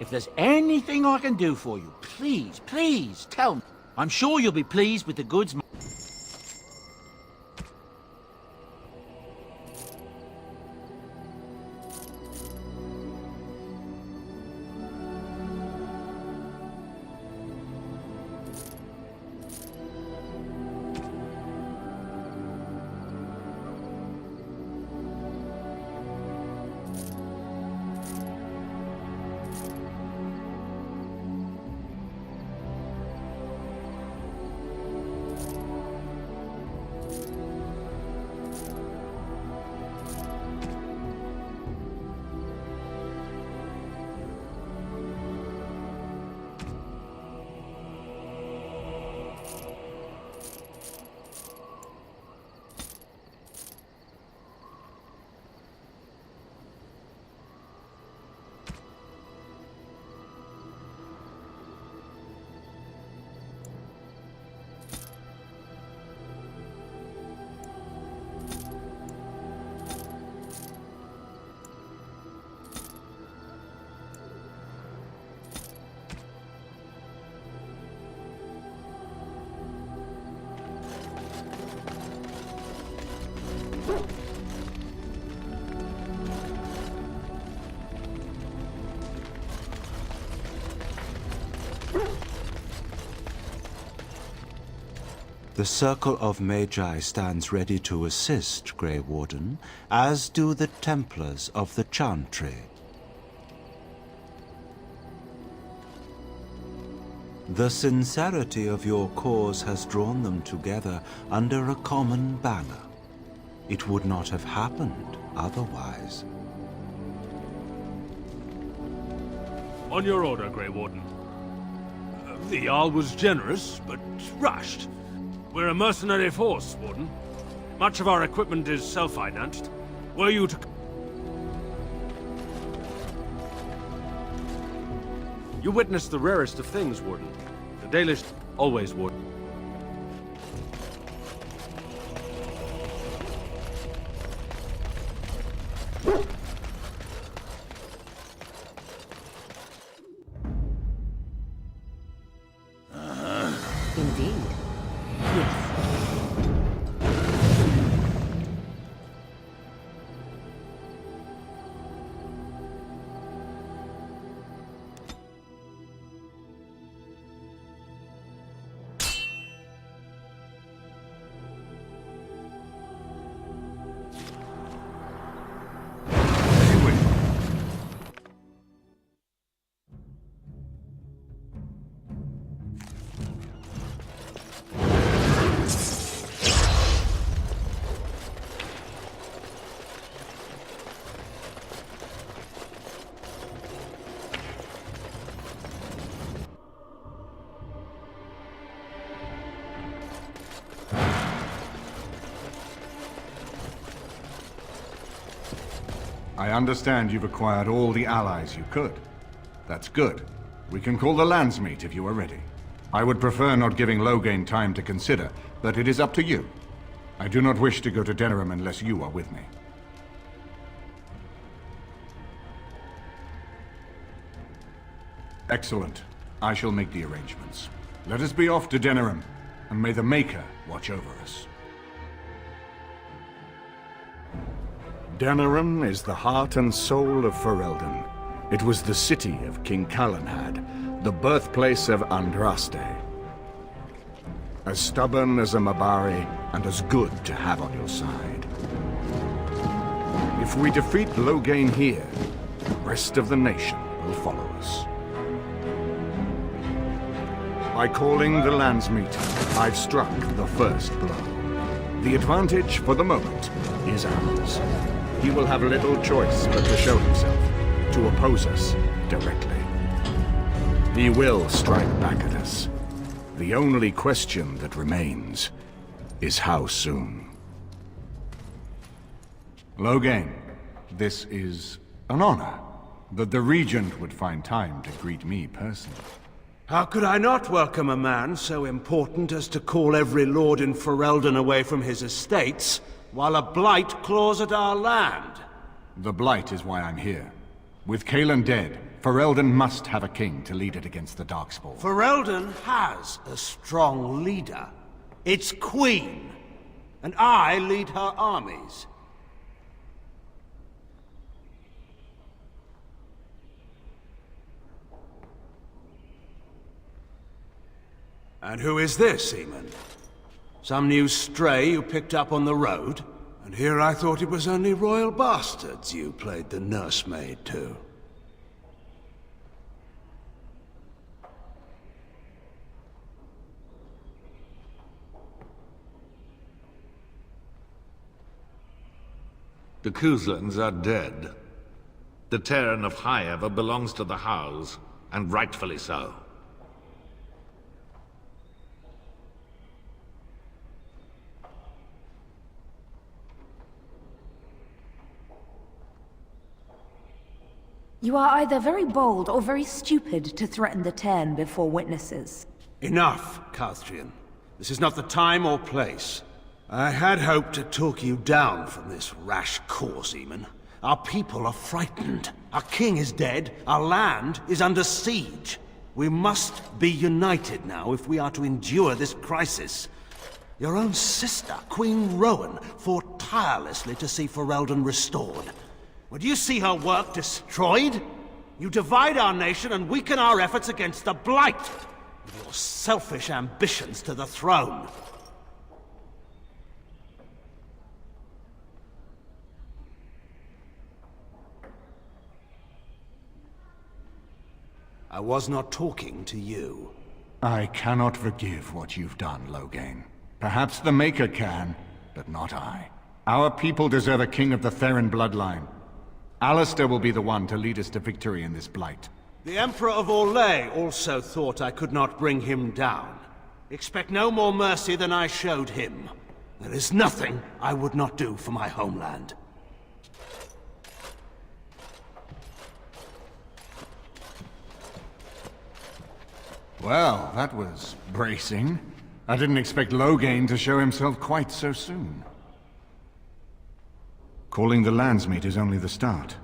If there's anything I can do for you, please, please tell me. I'm sure you'll be pleased with the goods. The Circle of Magi stands ready to assist, Grey Warden, as do the Templars of the Chantry. The sincerity of your cause has drawn them together under a common banner. It would not have happened otherwise. On your order, Grey Warden. The Jarl was generous, but rushed. We're a mercenary force, Warden. Much of our equipment is self-financed. Were you to... You witnessed the rarest of things, Warden. The Dalish always would. Indeed. Yes. I understand you've acquired all the allies you could. That's good. We can call the Landsmeet if you are ready. I would prefer not giving Loghain time to consider, but it is up to you. I do not wish to go to Denerim unless you are with me. Excellent. I shall make the arrangements. Let us be off to Denerim, and may the Maker watch over us. Denerim is the heart and soul of Ferelden. It was the city of King Calenhad, the birthplace of Andraste. As stubborn as a Mabari, and as good to have on your side. If we defeat Loghain here, the rest of the nation will follow us. By calling the Landsmeet, I've struck the first blow. The advantage, for the moment, is ours. He will have little choice but to show himself, to oppose us directly. He will strike back at us. The only question that remains is how soon. Loghain, this is an honor, that the Regent would find time to greet me personally. How could I not welcome a man so important as to call every lord in Ferelden away from his estates, while a Blight claws at our land? The Blight is why I'm here. With Cailan dead, Ferelden must have a king to lead it against the Darkspawn. Ferelden has a strong leader. It's Queen. And I lead her armies. And who is this, Eamon? Some new stray you picked up on the road? And here I thought it was only royal bastards you played the nursemaid to. The Kuzlans are dead. The Terran of Highever belongs to the House, and rightfully so. You are either very bold or very stupid to threaten the Terran before witnesses. Enough, Carthrian. This is not the time or place. I had hoped to talk you down from this rash course, Eamon. Our people are frightened. Our king is dead. Our land is under siege. We must be united now if we are to endure this crisis. Your own sister, Queen Rowan, fought tirelessly to see Ferelden restored. Would you see her work destroyed? You divide our nation and weaken our efforts against the Blight, with your selfish ambitions to the throne. I was not talking to you. I cannot forgive what you've done, Loghain. Perhaps the Maker can, but not I. Our people deserve a king of the Theron bloodline. Alistair will be the one to lead us to victory in this Blight. The Emperor of Orlais also thought I could not bring him down. Expect no more mercy than I showed him. There is nothing I would not do for my homeland. Well, that was bracing. I didn't expect Loghain to show himself quite so soon. Calling the Landsmeet is only the start.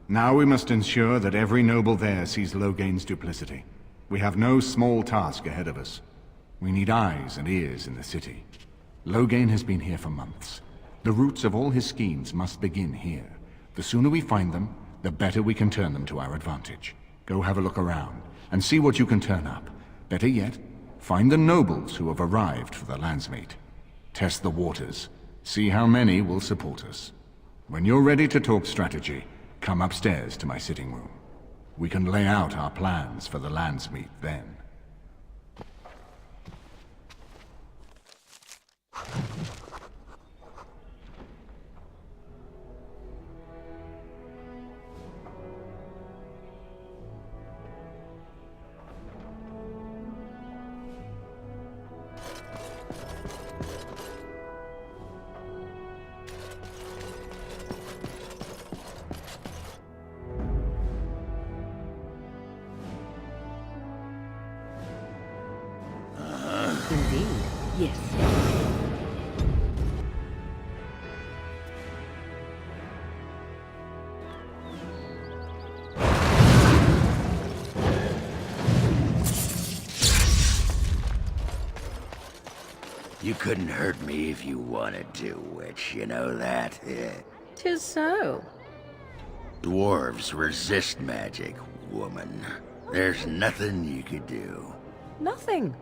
Now we must ensure that every noble there sees Loghain's duplicity. We have no small task ahead of us. We need eyes and ears in the city. Loghain has been here for months. The roots of all his schemes must begin here. The sooner we find them, the better we can turn them to our advantage. Go have a look around, and see what you can turn up. Better yet, find the nobles who have arrived for the Landsmeet. Test the waters. See how many will support us. When you're ready to talk strategy, come upstairs to my sitting room. We can lay out our plans for the Landsmeet then. Indeed, yes. You couldn't hurt me if you wanted to, Witch, you know that? 'Tis so. Dwarves resist magic, woman. There's nothing you could do. Nothing.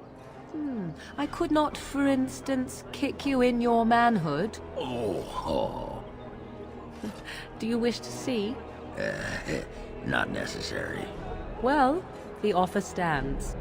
I could not, for instance, kick you in your manhood. Oh. Do you wish to see? Not necessary. Well, the offer stands.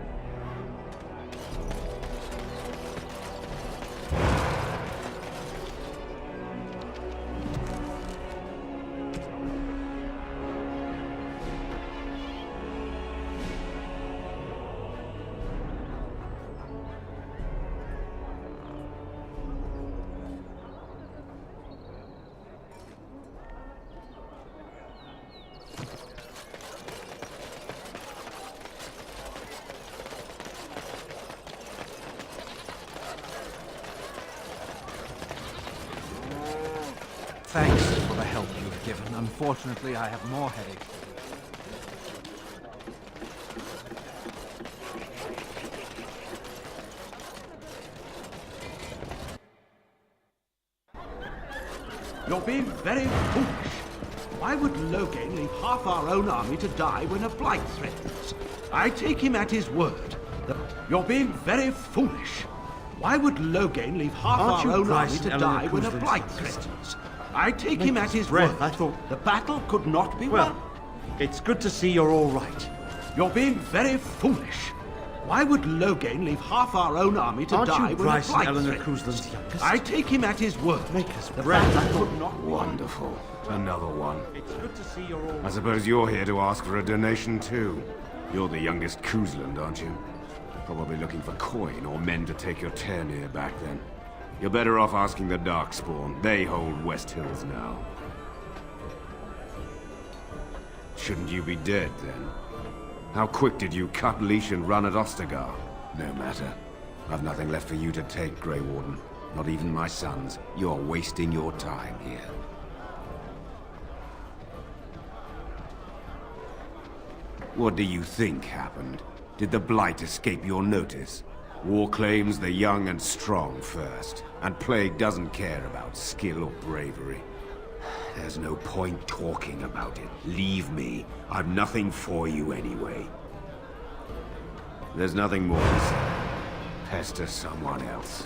Thanks for the help you've given. Unfortunately, I have more headaches. You're being very foolish. Why would Loghain leave half our own army to die when a blight threatens? I take him at his word. You're being very foolish. Why would Loghain leave half our own army to die when a blight threatens? I take him at his word. I thought the battle could not be won. it's good to see you're all right. You're being very foolish. Why would Loghain leave half our own army to die when a blight threatens? I take him at his word. The battle could not be won. Wonderful. Another one. It's good to see you're all I suppose you're here to ask for a donation too. You're the youngest Kuzland, aren't you? Probably looking for coin or men to take your Ternir back then. You're better off asking the Darkspawn. They hold West Hills now. Shouldn't you be dead, then? How quick did you cut leash and run at Ostagar? No matter. I've nothing left for you to take, Grey Warden. Not even my sons. You're wasting your time here. What do you think happened? Did the Blight escape your notice? War claims the young and strong first, and Plague doesn't care about skill or bravery. There's no point talking about it. Leave me. I've nothing for you anyway. There's nothing more to say. Pester someone else.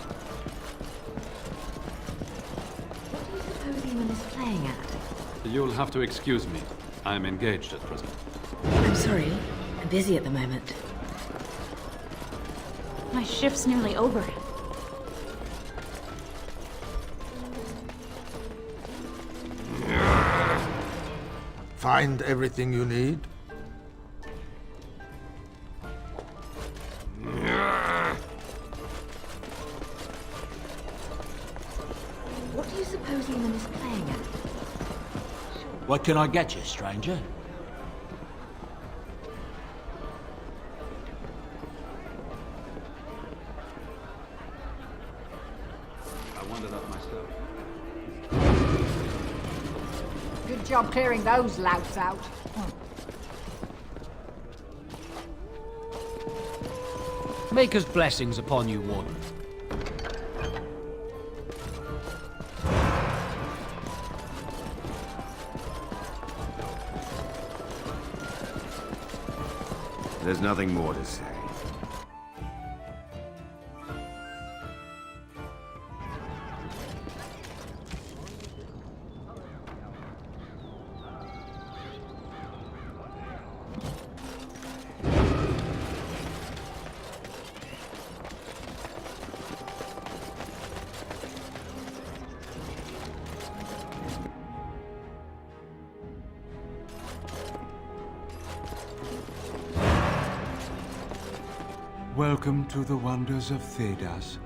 What do you suppose Eamon is playing at? You'll have to excuse me. I'm engaged at present. I'm sorry. I'm busy at the moment. My shift's nearly over. Find everything you need? What do you suppose Eamon is playing at? What can I get you, stranger? I wondered that myself. Good job clearing those louts out. Maker's blessings upon you, Warden. There's nothing more to say. Welcome to the wonders of Thedas.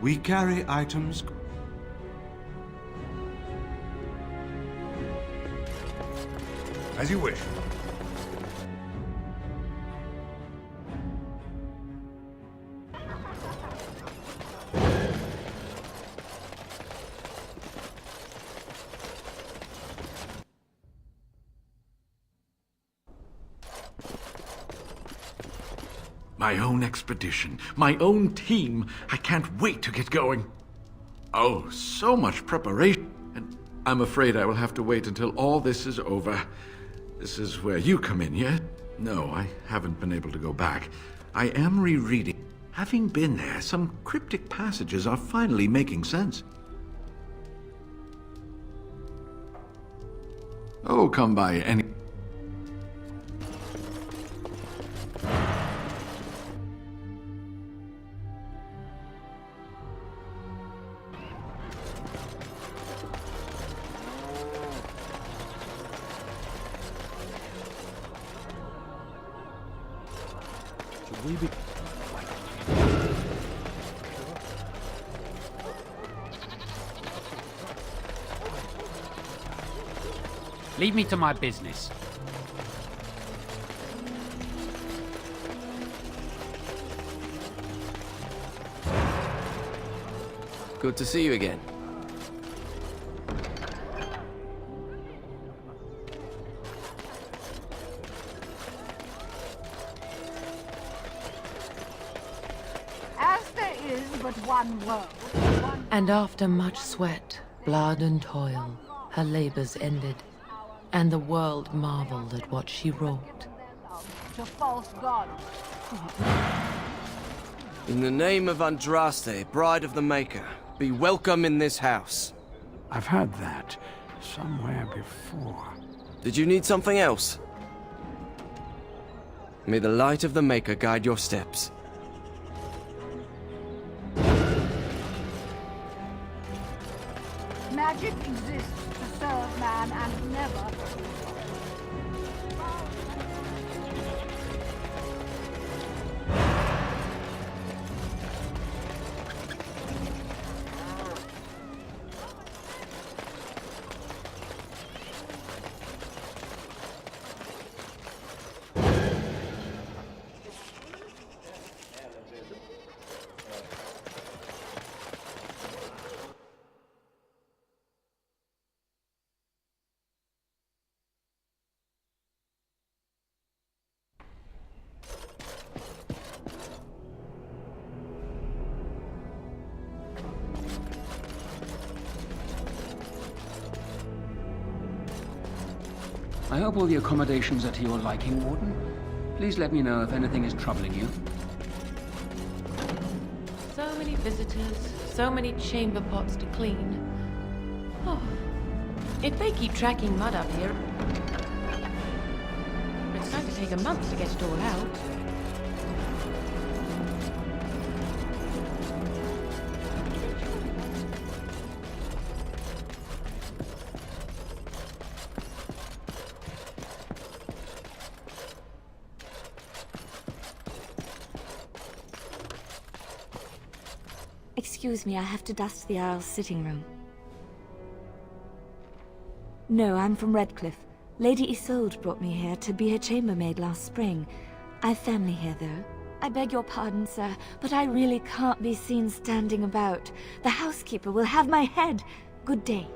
We carry items... As you wish. My own expedition, my own team. I can't wait to get going. Oh, so much preparation. And I'm afraid I will have to wait until all this is over. This is where you come in, yeah? No, I haven't been able to go back. I am rereading. Having been there, some cryptic passages are finally making sense. Oh, come by any... Leave me to my business. Good to see you again. As there is but one world, one... And after much sweat, blood and toil, her labors ended, and the world marveled at what she wrought. To false gods. In the name of Andraste, Bride of the Maker, be welcome in this house. I've heard that somewhere before. Did you need something else? May the light of the Maker guide your steps. Magic exists to serve man and never. I hope all the accommodations are to your liking, Warden. Please let me know if anything is troubling you. So many visitors, so many chamber pots to clean. Oh, if they keep tracking mud up here, it's going to take a month to get it all out. Excuse me, I have to dust the Earl's sitting room. No, I'm from Redcliffe. Lady Isolde brought me here to be her chambermaid last spring. I've family here, though. I beg your pardon, sir, but I really can't be seen standing about. The housekeeper will have my head. Good day.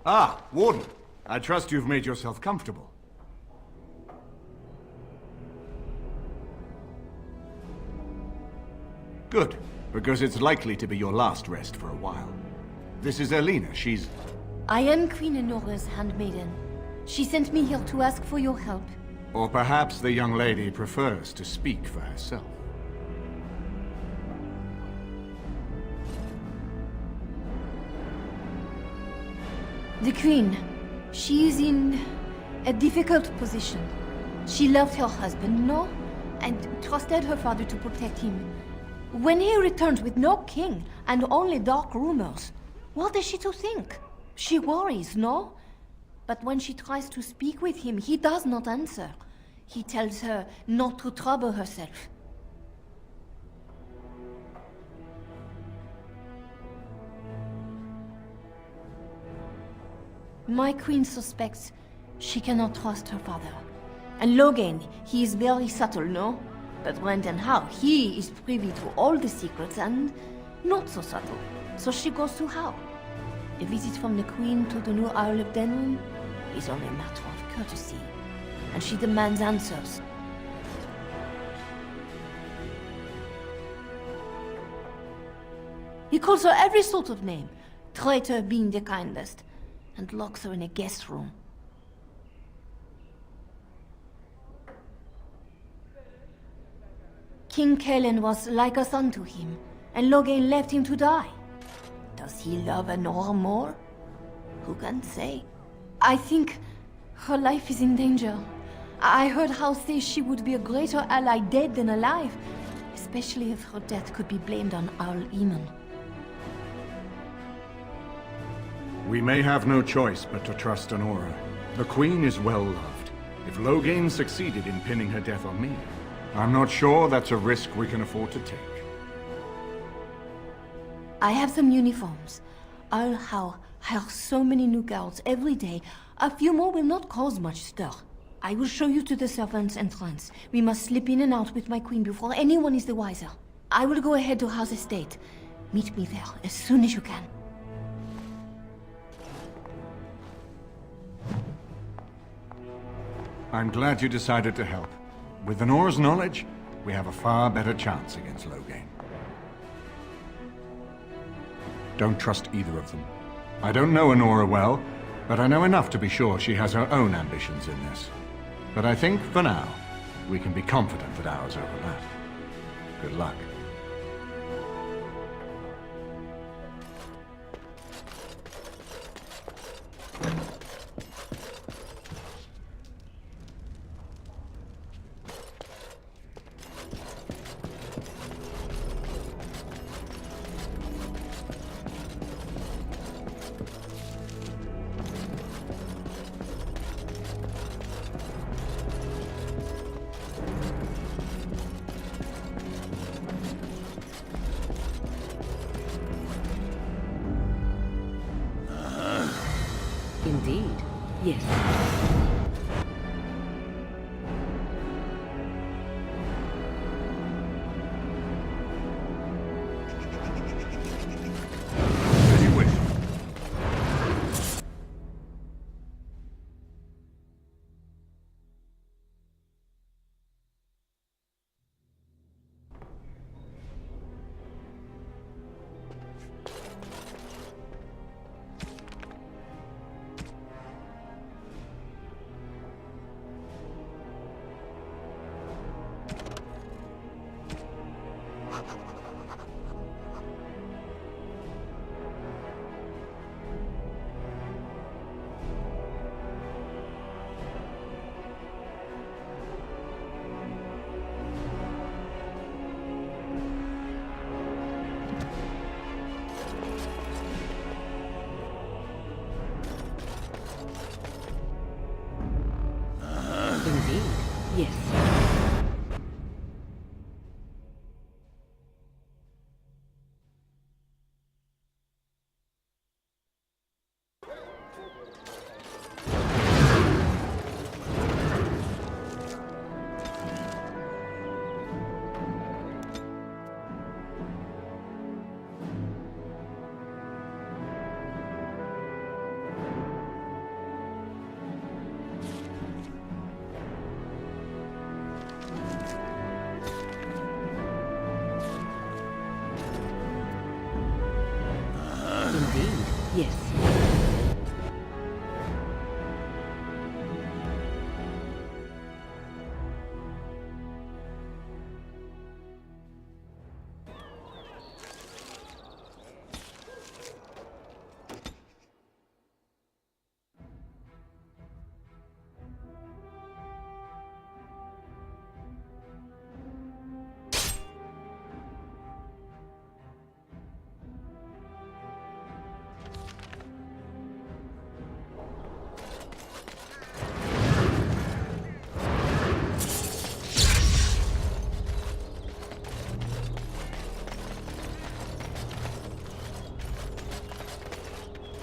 Ah, Warden. I trust you've made yourself comfortable. Good, because it's likely to be your last rest for a while. This is Elena. She's... I am Queen Enora's handmaiden. She sent me here to ask for your help. Or perhaps the young lady prefers to speak for herself. The Queen, she is in a difficult position. She loved her husband, no? And trusted her father to protect him. When he returns with no king and only dark rumors, what is she to think? She worries, no? But when she tries to speak with him, he does not answer. He tells her not to trouble herself. My queen suspects she cannot trust her father. And Logain, he is very subtle, no? But Brendan Howe, he is privy to all the secrets and not so subtle. So she goes to Howe. A visit from the queen to the new Isle of Denwyn is only a matter of courtesy. And she demands answers. He calls her every sort of name, traitor being the kindest, and locks her in a guest room. King Kalen was like a son to him, and Logain left him to die. Does he love Enora more? Who can say? I think her life is in danger. I heard Howe say she would be a greater ally dead than alive, especially if her death could be blamed on Owl Eamon. We may have no choice but to trust Enora. The Queen is well loved. If Logain succeeded in pinning her death on me, I'm not sure that's a risk we can afford to take. I have some uniforms. Owl Howe hires so many new guards every day, a few more will not cause much stir. I will show you to the servants' entrance. We must slip in and out with my queen before anyone is the wiser. I will go ahead to House Estate. Meet me there as soon as you can. I'm glad you decided to help. With the Nor's knowledge, we have a far better chance against Loghain. Don't trust either of them. I don't know Honora well, but I know enough to be sure she has her own ambitions in this. But I think, for now, we can be confident that ours overlap. Good luck. Indeed, yes. Indeed, yes. Indeed, yes.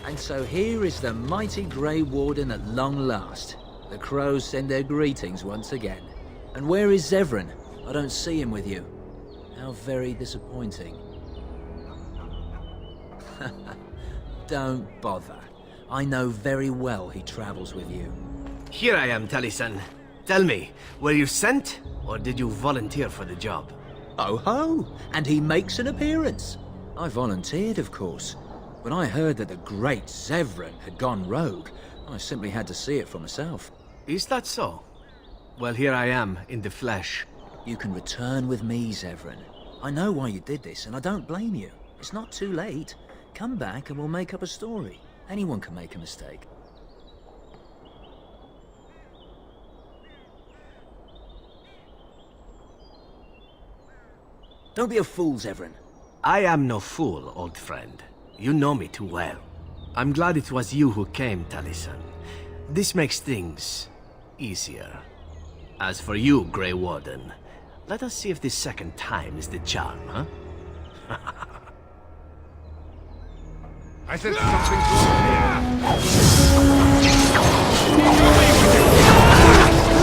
And so here is the mighty Grey Warden at long last. The crows send their greetings once again. And where is Zevran? I don't see him with you. How very disappointing. Don't bother. I know very well he travels with you. Here I am, Taliesin. Tell me, were you sent, or did you volunteer for the job? Oh ho! And he makes an appearance. I volunteered, of course. When I heard that the great Zevran had gone rogue, I simply had to see it for myself. Is that so? Well, here I am, in the flesh. You can return with me, Zevran. I know why you did this, and I don't blame you. It's not too late. Come back and we'll make up a story. Anyone can make a mistake. Don't be a fool, Zevran. I am no fool, old friend. You know me too well. I'm glad it was you who came, Taliesin. This makes things easier. As for you, Grey Warden, let us see if this second time is the charm, huh? I said something to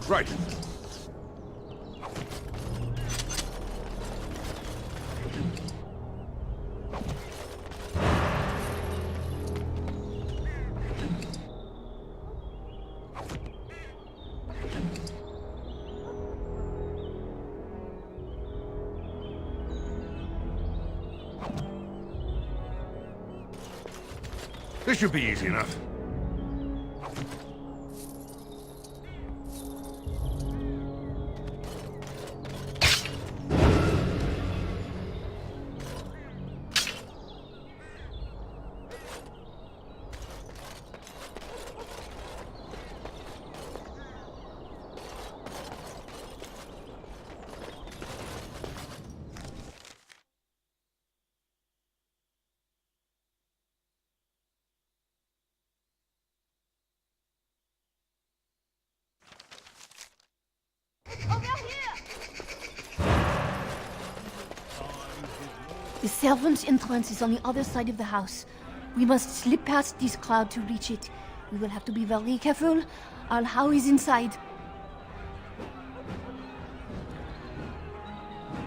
Right. This should be easy enough. The servants' entrance is on the other side of the house. We must slip past this crowd to reach it. We will have to be very careful. Al-How is inside.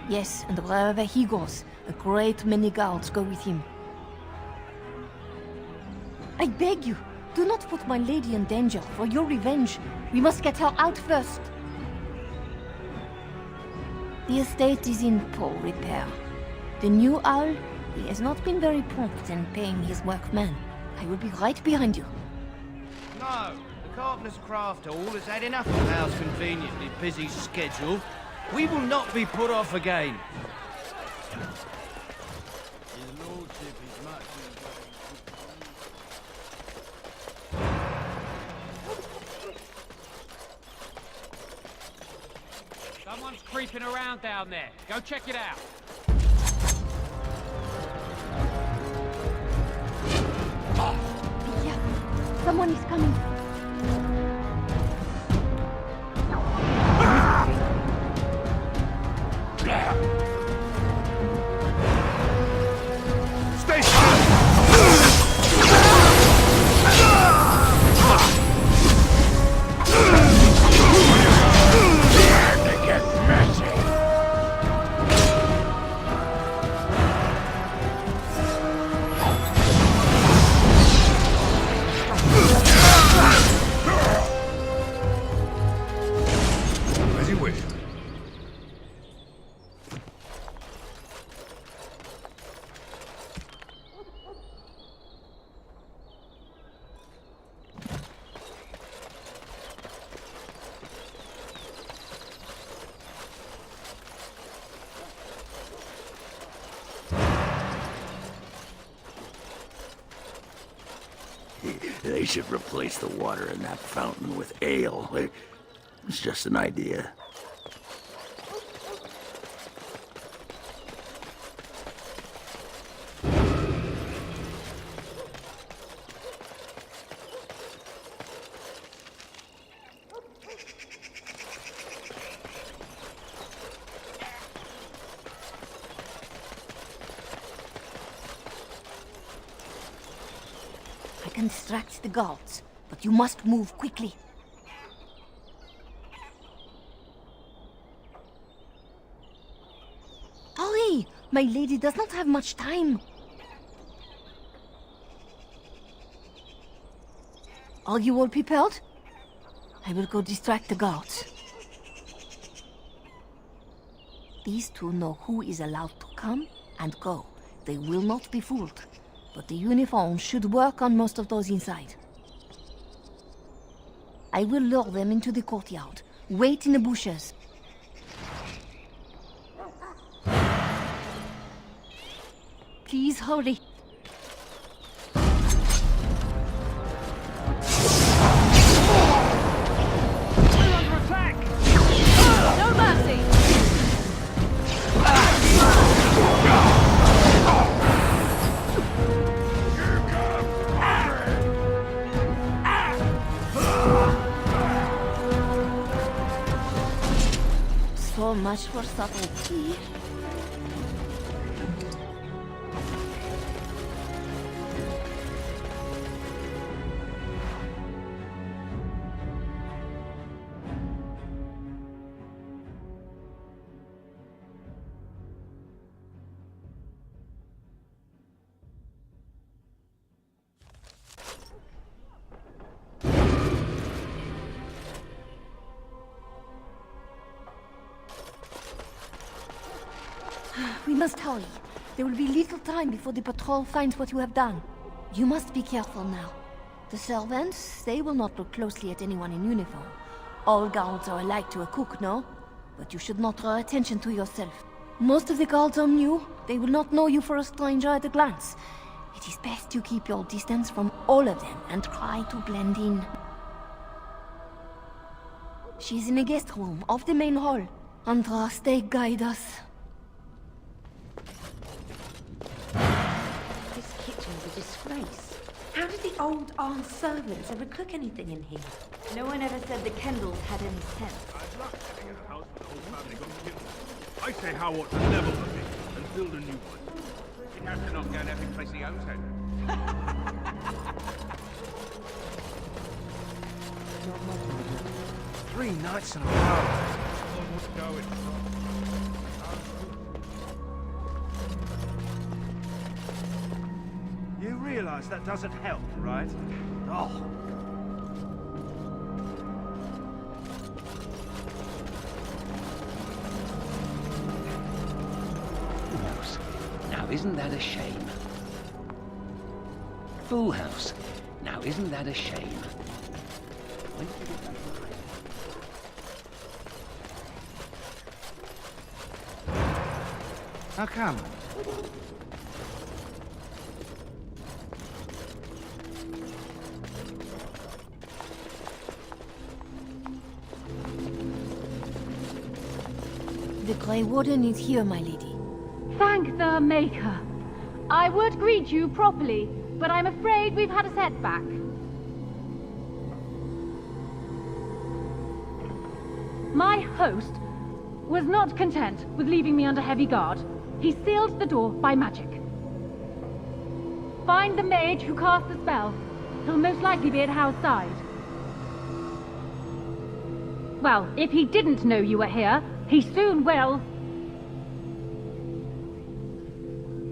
Yes, and wherever he goes, a great many guards go with him. I beg you, do not put my lady in danger for your revenge. We must get her out first. The estate is in poor repair. The new owl, he has not been very prompt in paying his workmen. I will be right behind you. No, the carpenter's craft hall has had enough of our conveniently busy schedule. We will not be put off again. His lordship is much Someone's creeping around down there. Go check it out. Yeah, someone is coming. Stay still! As you wish. They should replace the water in that fountain with ale. It's just an idea. I can distract the guards, but you must move quickly. Hurry! My lady does not have much time. Are you all prepared? I will go distract the guards. These two know who is allowed to come and go. They will not be fooled. But the uniform should work on most of those inside. I will lure them into the courtyard. Wait in the bushes. Please hurry. We're under attack! No mercy! So much for subtlety. must hurry. There will be little time before the patrol finds what you have done. You must be careful now. The servants, they will not look closely at anyone in uniform. All guards are alike to a cook, no? But you should not draw attention to yourself. Most of the guards are new. They will not know you for a stranger at a glance. It is best you keep your distance from all of them and try to blend in. She's in a guest room off the main hall. Andraste, guide us. This kitchen's a disgrace. How did the old aunt servants ever cook anything in here? No one ever said the Kendalls had any sense. I say how ought to level the thing and build a new one. He has to knock down every place he owns it. 3 nights in a row. You realize that doesn't help, right? Oh. Now isn't that a shame? Full house. Now isn't that a shame? When did you get that right? How come? The Grey Warden is here, my lady. Thank the Maker. I would greet you properly, but I'm afraid we've had a setback. My host was not content with leaving me under heavy guard. He sealed the door by magic. Find the mage who cast the spell. He'll most likely be at Howe's side. Well, if he didn't know you were here, he soon will.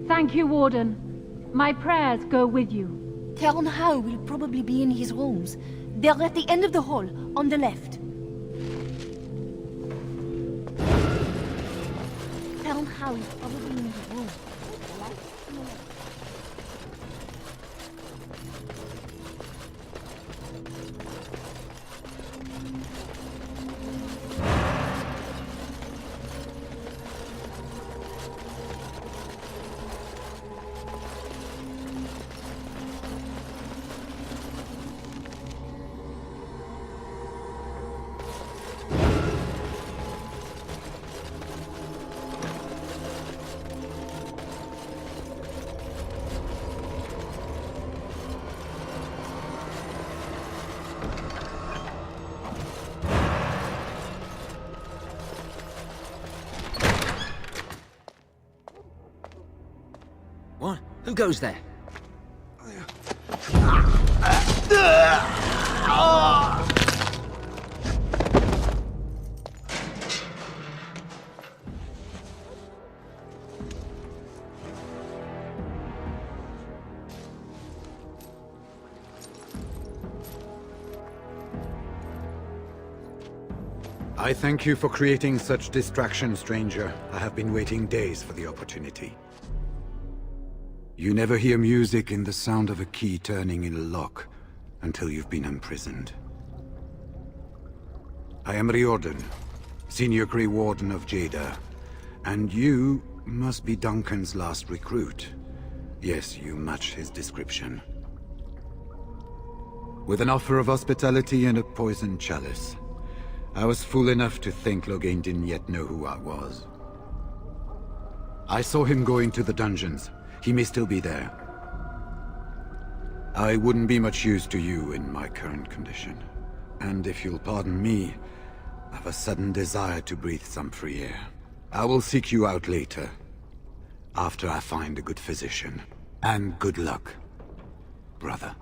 Thank you, Warden. My prayers go with you. Count Howe will probably be in his rooms. They're at the end of the hall, on the left. Count Howe is probably in his room. What? Who goes there? I thank you for creating such distraction, stranger. I have been waiting days for the opportunity. You never hear music in the sound of a key turning in a lock until you've been imprisoned. I am Riordan, Senior Grey Warden of Jada, and you must be Duncan's last recruit. Yes, you match his description. With an offer of hospitality and a poisoned chalice, I was fool enough to think Loghain didn't yet know who I was. I saw him go into the dungeons. He may still be there. I wouldn't be much use to you in my current condition. And if you'll pardon me, I've a sudden desire to breathe some free air. I will seek you out later, after I find a good physician. And good luck, brother.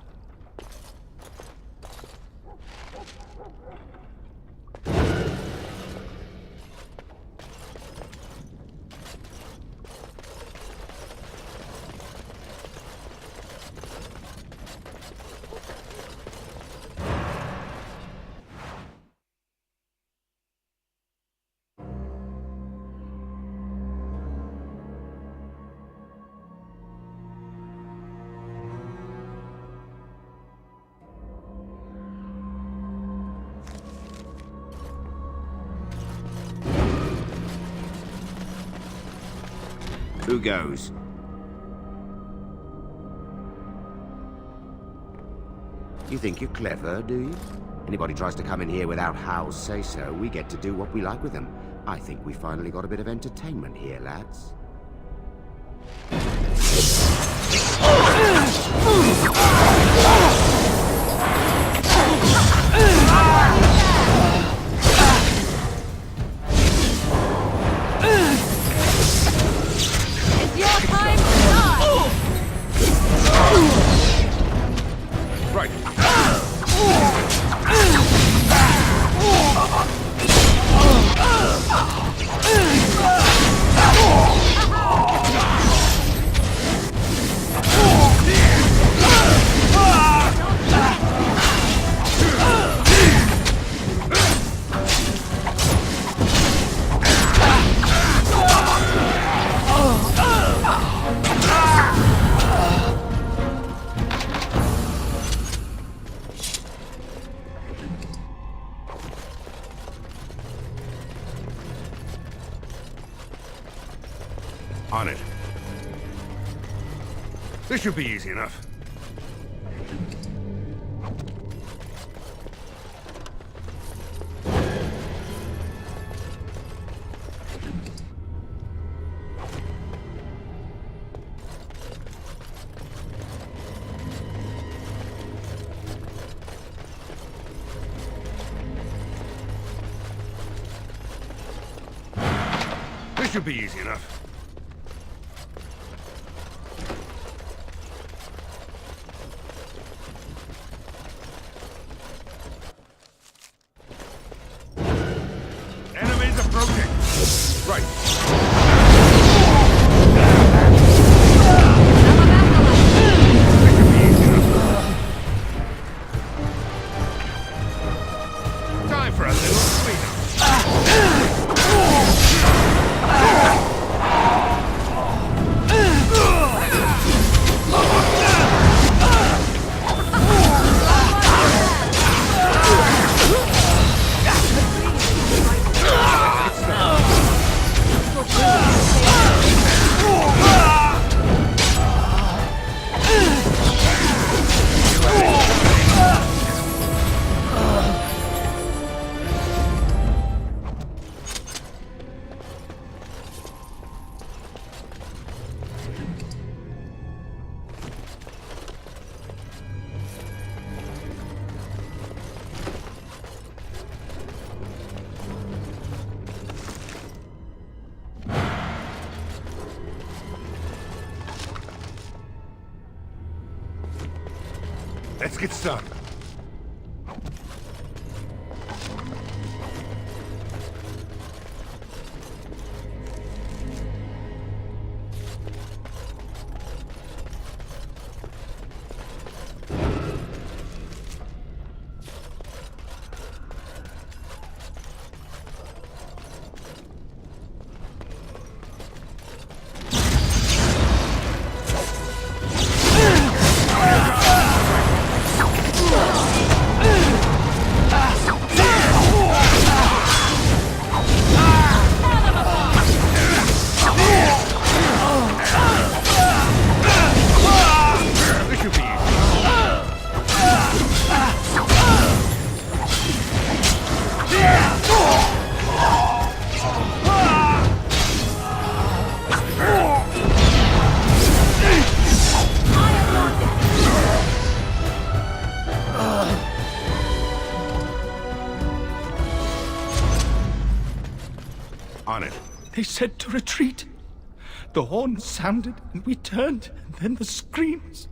goes. You think you're clever, do you? Anybody tries to come in here without Hal's say-so, we get to do what we like with them. I think we finally got a bit of entertainment here, lads. It's your time to die! Right. On it. This should be easy enough. This should be easy enough. Enemies approaching. Right. Time for a little cleanup. Let's get started. On it. They said to retreat. The horn sounded and we turned, and then the screams.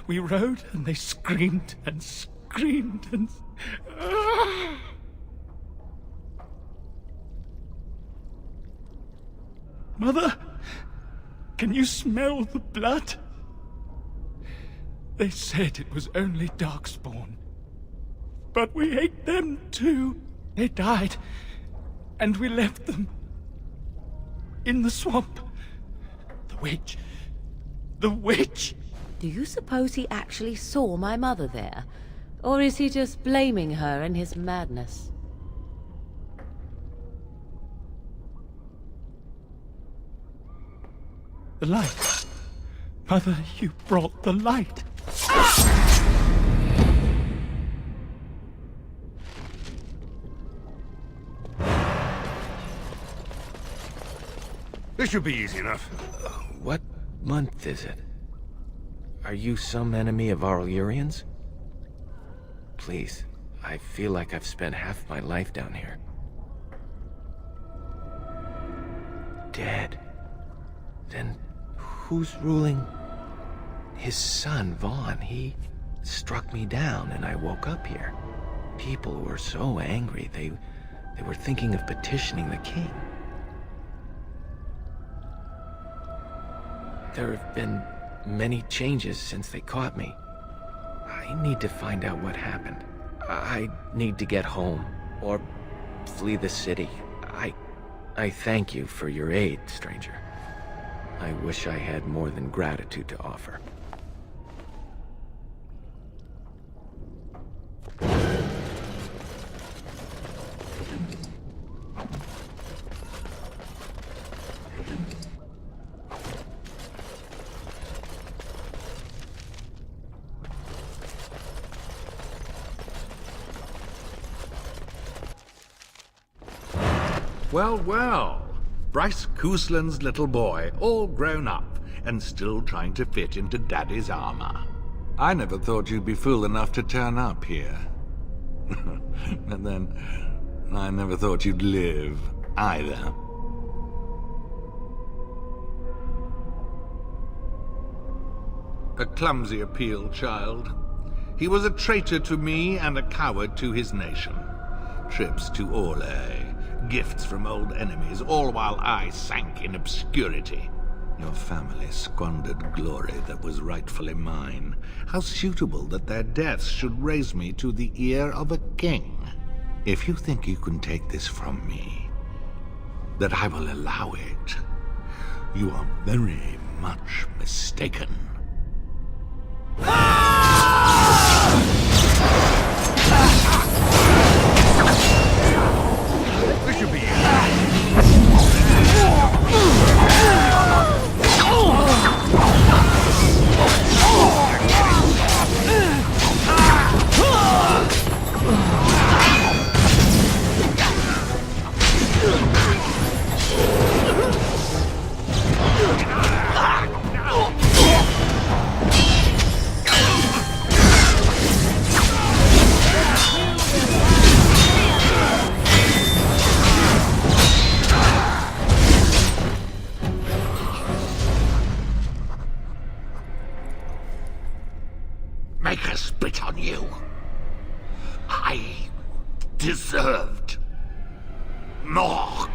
We rode and they screamed and screamed and... Mother, can you smell the blood? They said it was only Darkspawn. But we ate them too. They died, and we left them in the swamp. The witch. The witch! Do you suppose he actually saw my mother there? Or is he just blaming her in his madness? The light. Mother, you brought the light. This should be easy enough. What month is it? Are you some enemy of our Urians? Please, I feel like I've spent half my life down here. Dead. Then who's ruling? His son, Vaughn. He struck me down and I woke up here. People were so angry, they were thinking of petitioning the king. There have been many changes since they caught me. I need to find out what happened. I need to get home, or flee the city. I thank you for your aid, stranger. I wish I had more than gratitude to offer. Well, well. Bryce Cousland's little boy, all grown up, and still trying to fit into Daddy's armor. I never thought you'd be fool enough to turn up here. And then, I never thought you'd live, either. A clumsy appeal, child. He was a traitor to me and a coward to his nation. Trips to Orlais, gifts from old enemies, all while I sank in obscurity. Your family squandered glory that was rightfully mine. How suitable that their deaths should raise me to the ear of a king. If you think you can take this from me, that I will allow it, you are very much mistaken. This should be Make her spit on you. I deserved more.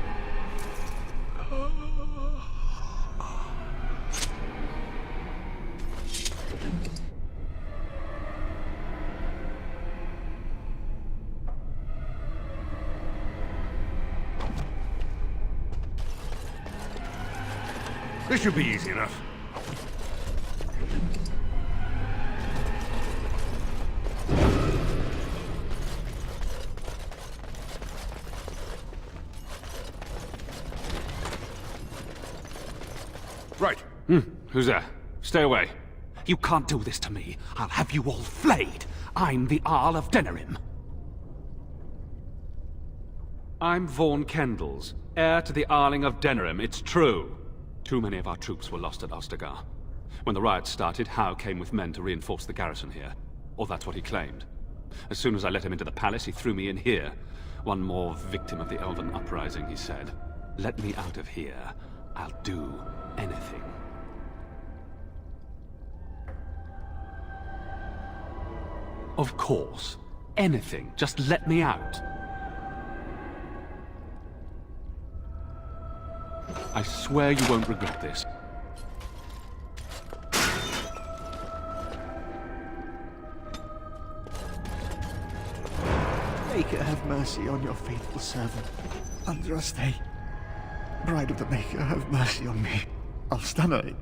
This should be easy enough. Right. Who's there? Stay away. You can't do this to me. I'll have you all flayed. I'm the Arl of Denerim. I'm Vaughn Kendalls, heir to the Arling of Denerim. It's true. Too many of our troops were lost at Ostagar. When the riots started, Howe came with men to reinforce the garrison here. Or that's what he claimed. As soon as I let him into the palace, he threw me in here. One more victim of the Elven uprising, he said. Let me out of here. I'll do anything. Of course. Anything. Just let me out. I swear you won't regret this. Maker, have mercy on your faithful servant. Andraste. Bride of the Maker, have mercy on me. Alstana,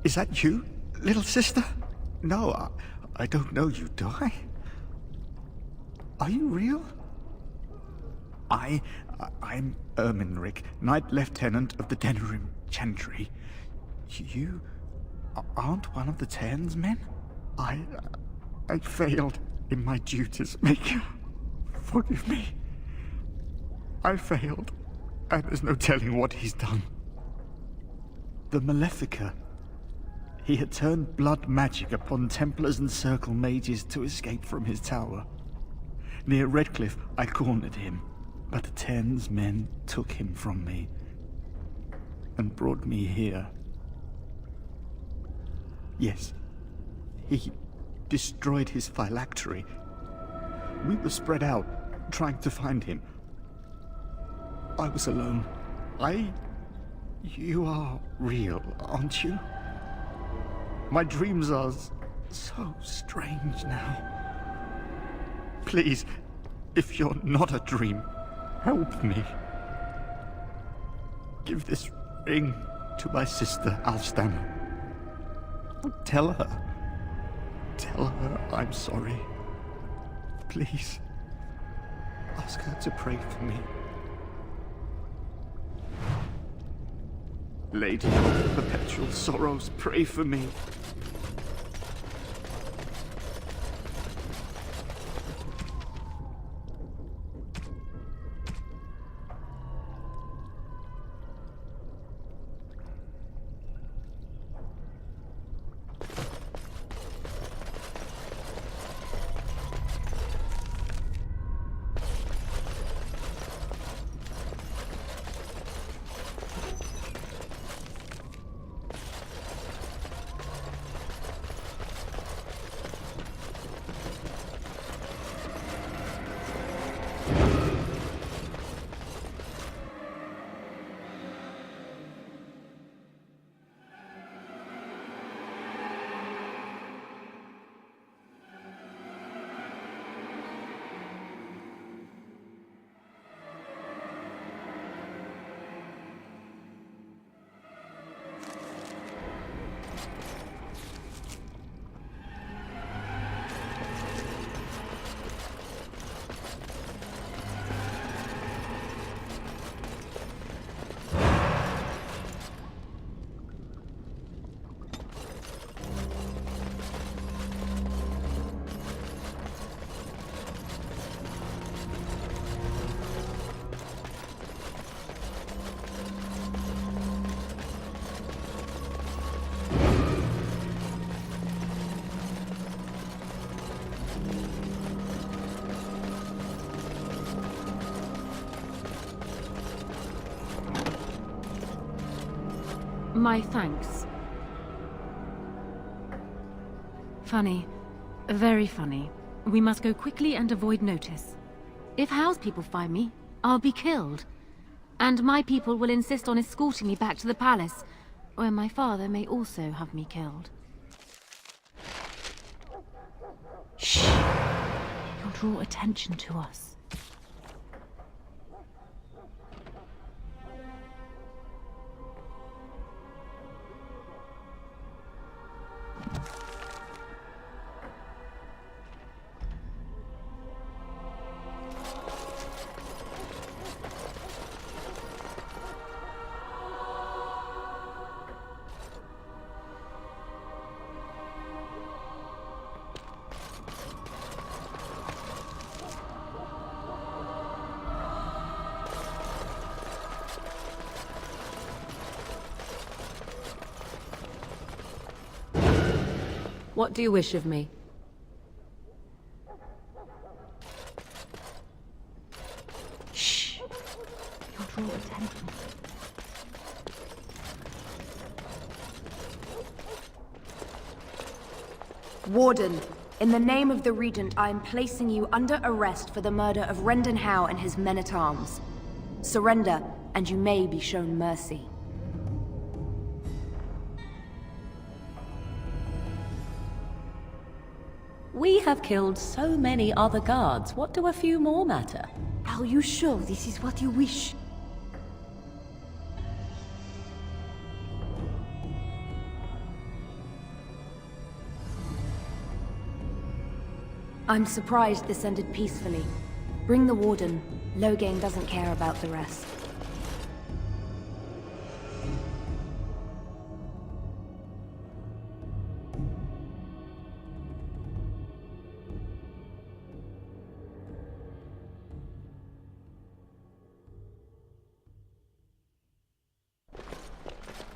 is that you, little sister? No, I don't know you, do I? Are you real? I'm Erminric, Knight Lieutenant of the Denerim Chantry. You aren't one of the Tern's men? I failed in my duties, Maker. Forgive me. I failed, and there's no telling what he's done. The Malefica. He had turned blood magic upon Templars and Circle mages to escape from his tower. Near Redcliffe, I cornered him, but the Tern's men took him from me and brought me here. Yes, he destroyed his phylactery. We were spread out, trying to find him. I was alone. You are real, aren't you? My dreams are so strange now. Please, if you're not a dream, help me. Give this ring to my sister, Alstana. Tell her I'm sorry. Please, ask her to pray for me. Lady of Perpetual Sorrows, pray for me. My thanks. Funny. Very funny. We must go quickly and avoid notice. If Howe's people find me, I'll be killed. And my people will insist on escorting me back to the palace, where my father may also have me killed. Shh! You'll draw attention to us. What do you wish of me? Shh! You'll draw attention. Warden, in the name of the Regent, I am placing you under arrest for the murder of Rendon Howe and his men-at-arms. Surrender, and you may be shown mercy. We have killed so many other guards. What do a few more matter? Are you sure this is what you wish? I'm surprised this ended peacefully. Bring the Warden. Loghain doesn't care about the rest.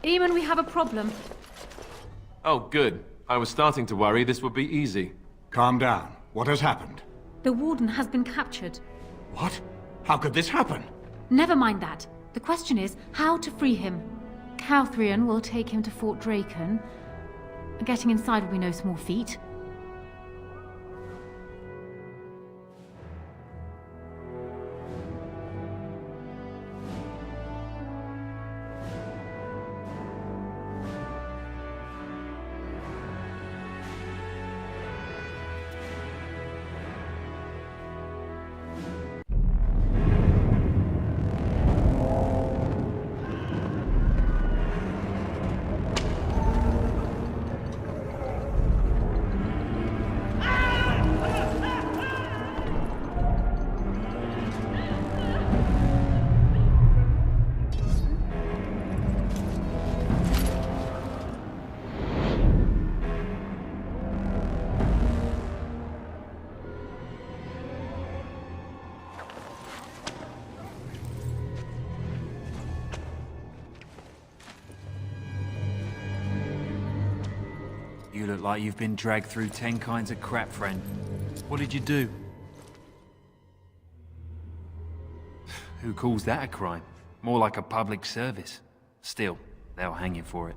Eamon, we have a problem. Oh, good. I was starting to worry this would be easy. Calm down. What has happened? The Warden has been captured. What? How could this happen? Never mind that. The question is how to free him. Calthrion will take him to Fort Drakon. Getting inside will be no small feat. You look like you've been dragged through 10 kinds of crap, friend. What did you do? Who calls that a crime? More like a public service. Still, they'll hang you for it.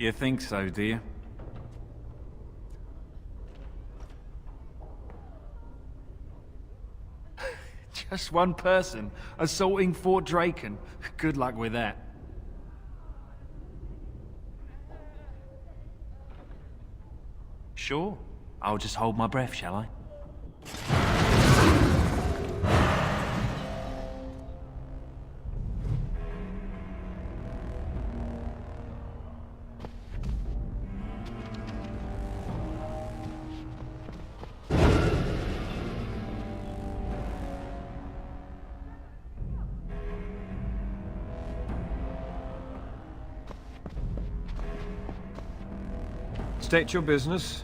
You think so, do you? Just one person assaulting Fort Drakon. Good luck with that. Sure. I'll just hold my breath, shall I? State your business.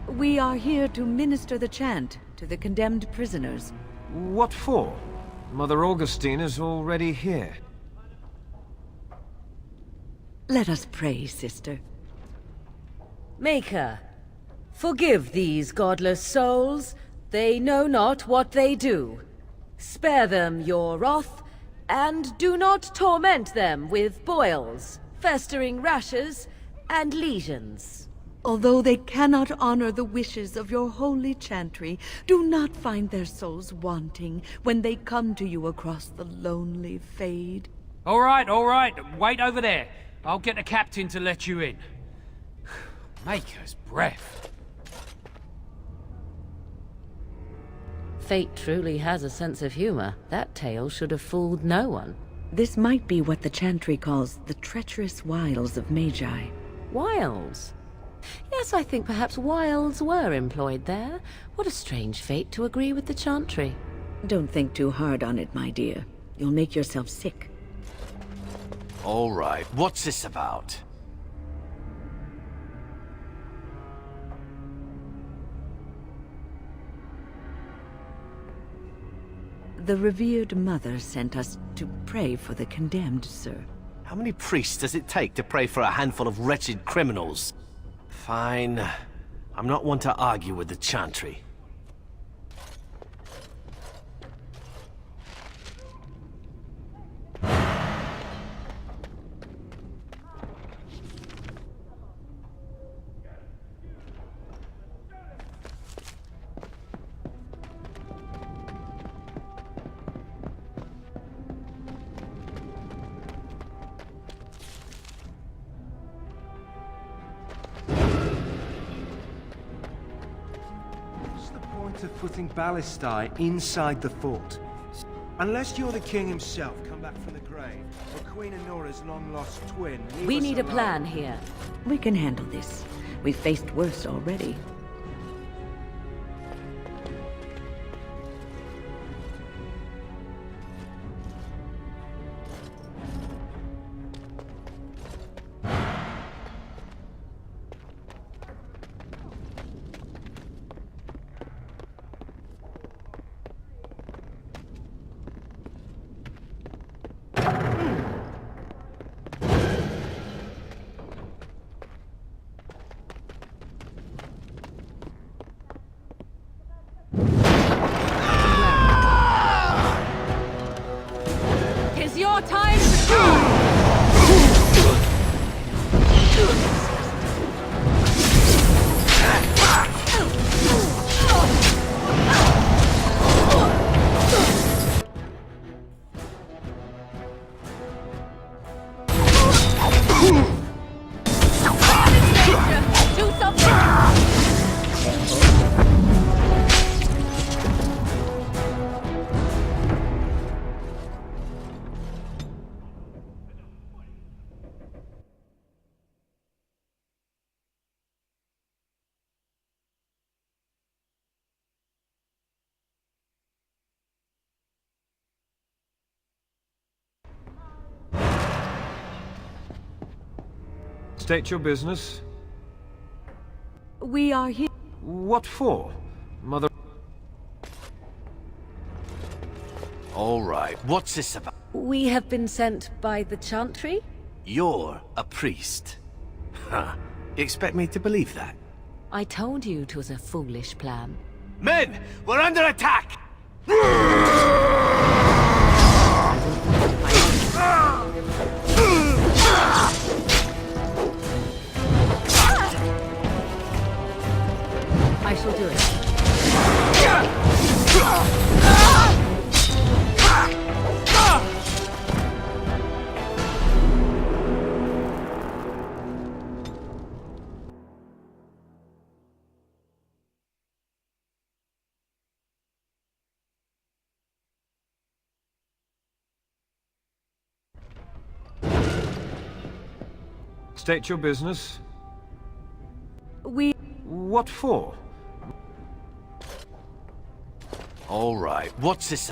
We are here to minister the chant to the condemned prisoners. What for? Mother Augustine is already here. Let us pray, sister. Maker, forgive these godless souls. They know not what they do. Spare them your wrath, and do not torment them with boils, festering rashes, and lesions. Although they cannot honor the wishes of your holy chantry, do not find their souls wanting when they come to you across the lonely fade. All right. Wait over there. I'll get the captain to let you in. Maker's breath. Fate truly has a sense of humor. That tale should have fooled no one. This might be what the chantry calls the treacherous wiles of Magi. Wiles? Yes, I think perhaps wiles were employed there. What a strange fate to agree with the chantry. Don't think too hard on it, my dear. You'll make yourself sick. All right, what's this about? The revered mother sent us to pray for the condemned, sir. How many priests does it take to pray for a handful of wretched criminals? Fine. I'm not one to argue with the chantry. Of putting ballistae inside the fort. Unless you're the king himself, come back from the grave, or Queen Honora's long-lost twin. We need a plan here. We can handle this. We've faced worse already. State your business. We are here. What for? Mother... All right, what's this about? We have been sent by the Chantry? You're a priest. Huh. You expect me to believe that? I told you it was a foolish plan. Men! We're under attack! I shall do it. State your business. We... What for? All right, what's this?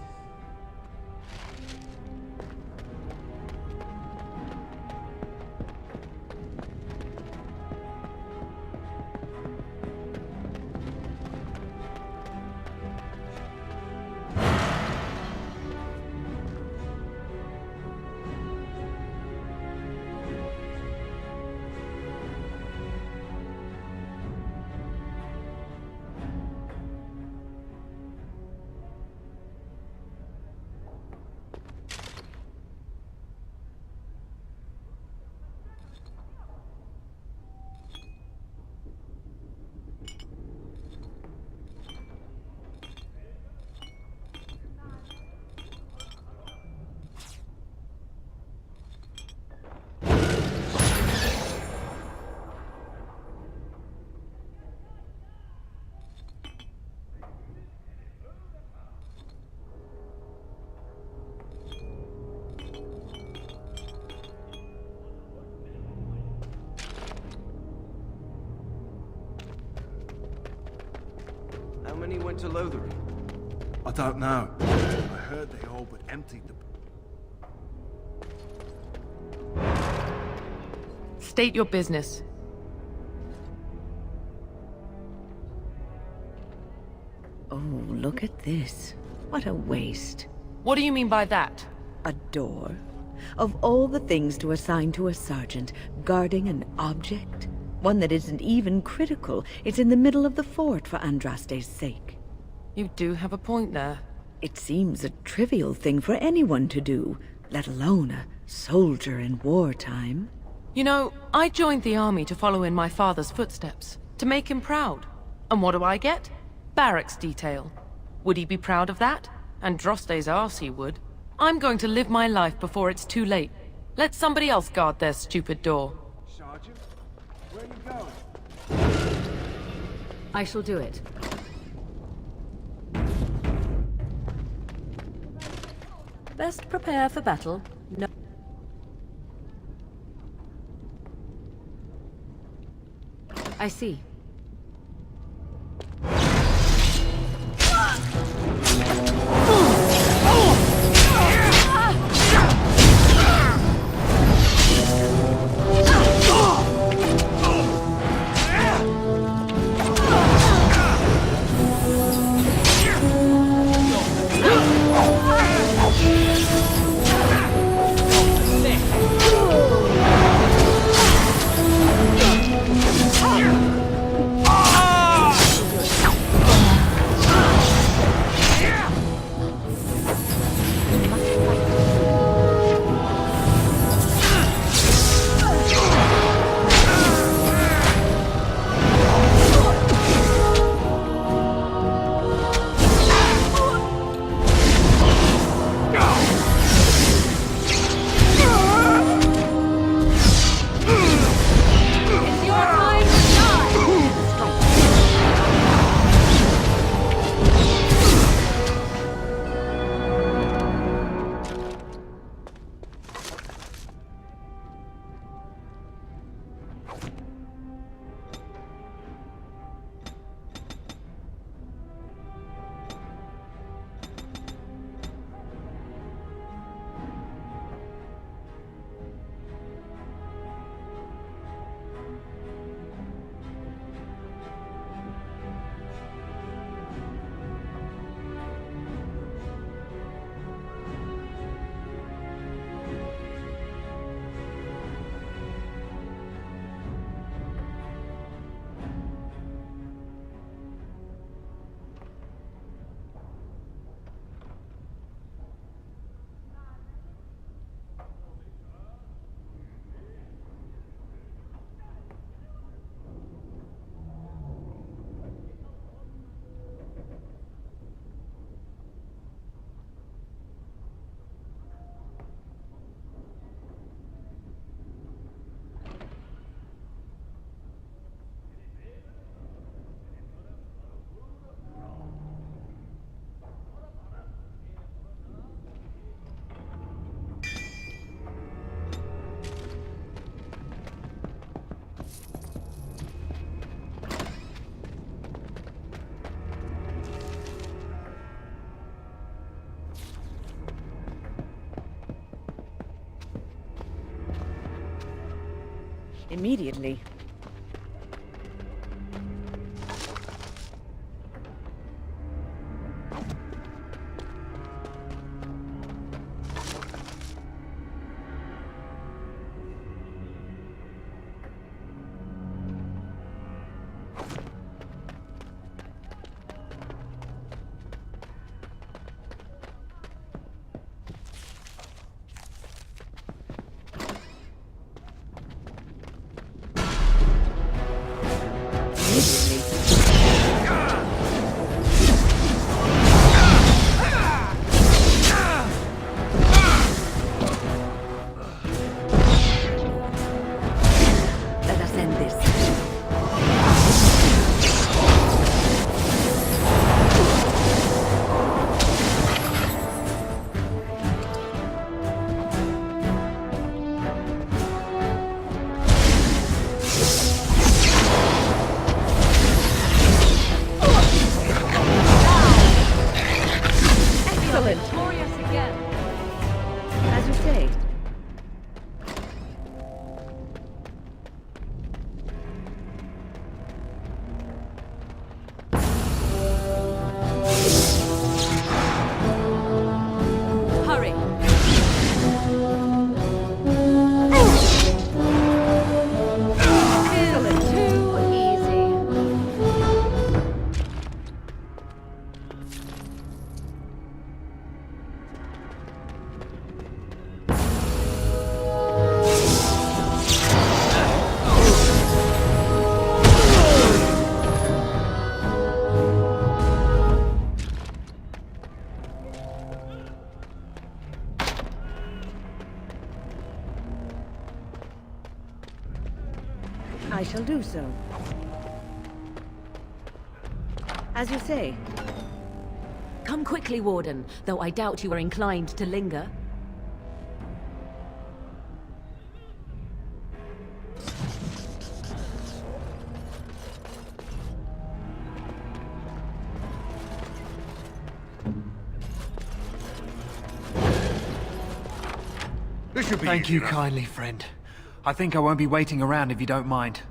How many went to Lothering? I don't know. I heard they all but emptied the... State your business. Oh, look at this. What a waste. What do you mean by that? A door. Of all the things to assign to a sergeant, guarding an object, one that isn't even critical, it's in the middle of the fort for Andraste's sake. You do have a point there. It seems a trivial thing for anyone to do, let alone a soldier in wartime. You know, I joined the army to follow in my father's footsteps, to make him proud. And what do I get? Barracks detail. Would he be proud of that? Andraste's arse he would. I'm going to live my life before it's too late. Let somebody else guard their stupid door. Sergeant, where are you going? I shall do it. Best prepare for battle. No. I see. Immediately. Let us end this. Excellent. Glorious again. As you say. Hurry. Excellent. Too easy. I shall do so. As you say. Come quickly, Warden, though I doubt you are inclined to linger. This should be Thank easy you enough. kindly, friend. I think I won't be waiting around if you don't mind.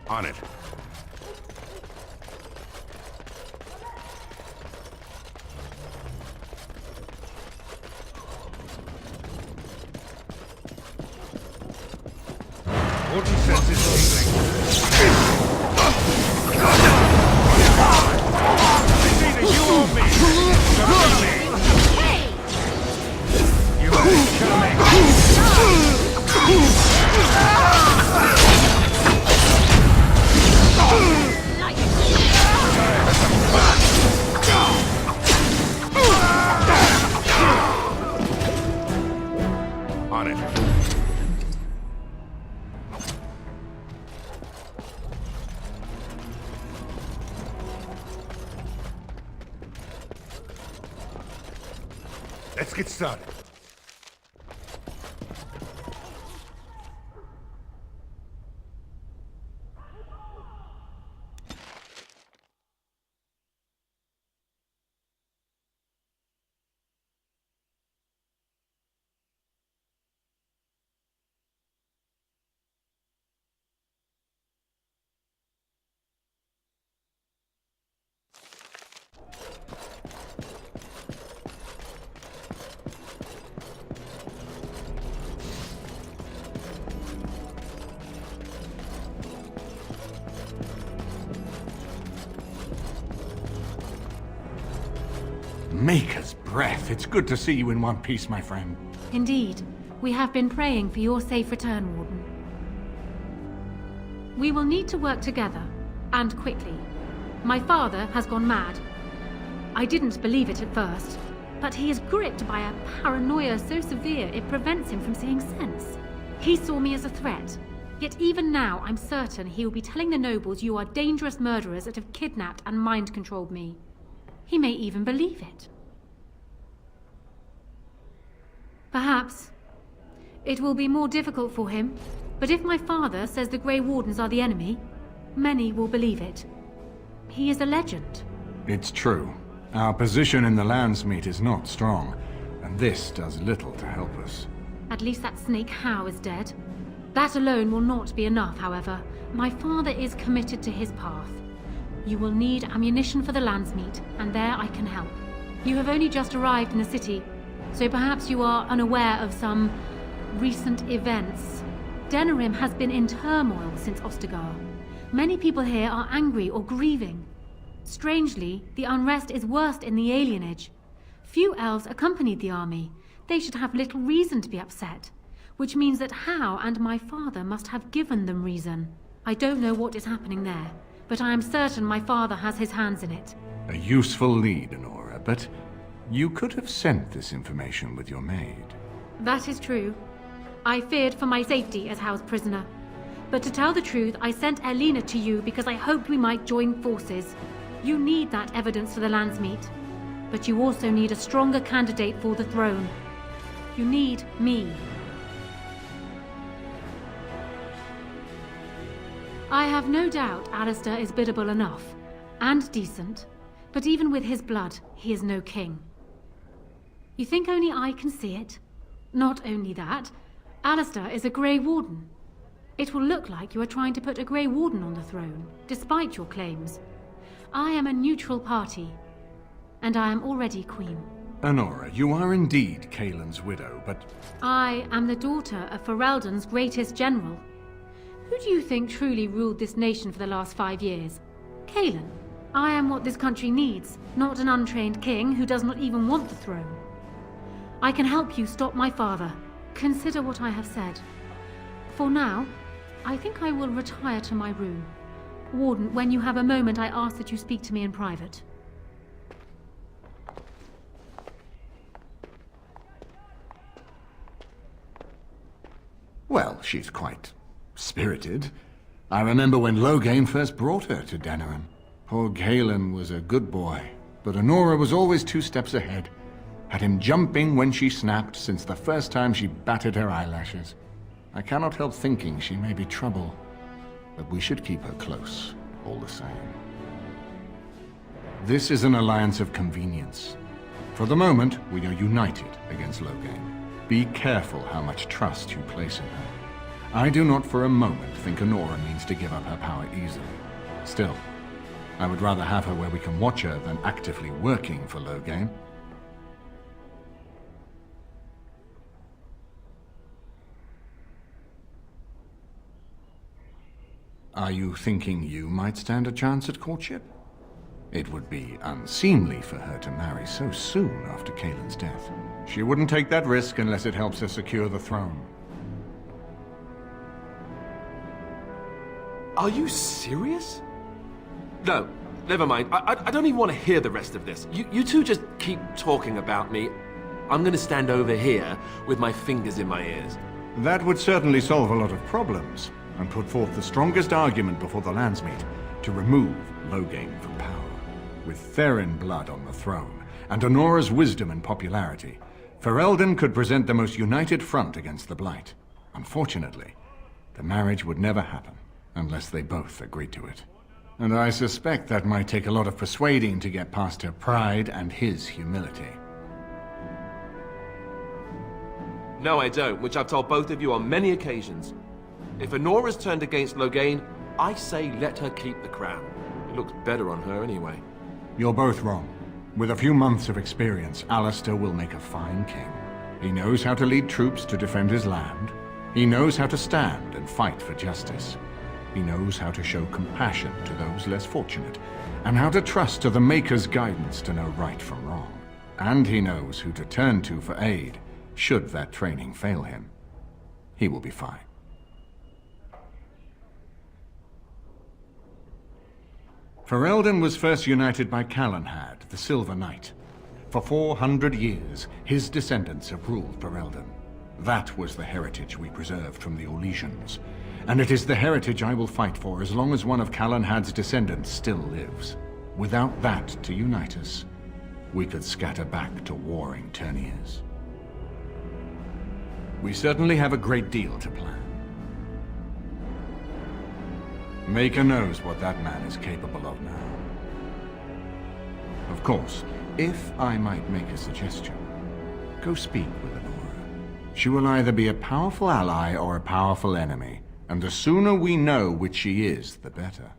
On it. Warden senses tingling. It's either you or me. Come me. You ain't coming. On it. Let's get started. Maker's breath. It's good to see you in one piece, my friend. Indeed. We have been praying for your safe return, Warden. We will need to work together, and quickly. My father has gone mad. I didn't believe it at first, but he is gripped by a paranoia so severe it prevents him from seeing sense. He saw me as a threat, yet even now I'm certain he will be telling the nobles you are dangerous murderers that have kidnapped and mind-controlled me. He may even believe it. Perhaps. It will be more difficult for him, but if my father says the Grey Wardens are the enemy, many will believe it. He is a legend. It's true. Our position in the Landsmeet is not strong, and this does little to help us. At least that snake Howe is dead. That alone will not be enough, however. My father is committed to his path. You will need ammunition for the Landsmeet, and there I can help. You have only just arrived in the city, so perhaps you are unaware of some recent events. Denerim has been in turmoil since Ostagar. Many people here are angry or grieving. Strangely, the unrest is worst in the alienage. Few elves accompanied the army. They should have little reason to be upset, which means that Howe and my father must have given them reason. I don't know what is happening there, but I am certain my father has his hands in it. A useful lead, Honora, but you could have sent this information with your maid. That is true. I feared for my safety as Howe's prisoner. But to tell the truth, I sent Elena to you because I hoped we might join forces. You need that evidence for the Landsmeet. But you also need a stronger candidate for the throne. You need me. I have no doubt Alistair is biddable enough, and decent, but even with his blood, he is no king. You think only I can see it? Not only that, Alistair is a Grey Warden. It will look like you are trying to put a Grey Warden on the throne, despite your claims. I am a neutral party, and I am already queen. Honora, you are indeed Kaelin's widow, but... I am the daughter of Ferelden's greatest general. Who do you think truly ruled this nation for the last 5 years? Kaelin. I am what this country needs, not an untrained king who does not even want the throne. I can help you stop my father. Consider what I have said. For now, I think I will retire to my room. Warden, when you have a moment, I ask that you speak to me in private. Well, she's quite spirited. I remember when Loghain first brought her to Denerim. Poor Kaelin was a good boy, but Honora was always 2 steps ahead. Had him jumping when she snapped since the first time she batted her eyelashes. I cannot help thinking she may be trouble, but we should keep her close, all the same. This is an alliance of convenience. For the moment, we are united against Loghain. Be careful how much trust you place in her. I do not for a moment think Honora means to give up her power easily. Still, I would rather have her where we can watch her than actively working for Loghain. Are you thinking you might stand a chance at courtship? It would be unseemly for her to marry so soon after Kaelin's death. She wouldn't take that risk unless it helps her secure the throne. Are you serious? No, never mind. I don't even want to hear the rest of this. You two just keep talking about me. I'm gonna stand over here with my fingers in my ears. That would certainly solve a lot of problems, and put forth the strongest argument before the Landsmeet to remove Loghain from power. With Therin blood on the throne, and Honora's wisdom and popularity, Ferelden could present the most united front against the Blight. Unfortunately, the marriage would never happen, unless they both agreed to it. And I suspect that might take a lot of persuading to get past her pride and his humility. No, I don't, which I've told both of you on many occasions. If Honora's turned against Loghain, I say let her keep the crown. It looks better on her anyway. You're both wrong. With a few months of experience, Alistair will make a fine king. He knows how to lead troops to defend his land. He knows how to stand and fight for justice. He knows how to show compassion to those less fortunate, and how to trust to the Maker's guidance to know right from wrong. And he knows who to turn to for aid, should that training fail him. He will be fine. Ferelden was first united by Calenhad, the Silver Knight. For 400 years, his descendants have ruled Ferelden. That was the heritage we preserved from the Orlesians. And it is the heritage I will fight for as long as one of Calenhad's descendants still lives. Without that to unite us, we could scatter back to warring Terniers. We certainly have a great deal to plan. Maker knows what that man is capable of now. Of course, if I might make a suggestion, go speak with Honora. She will either be a powerful ally or a powerful enemy, and the sooner we know which she is, the better.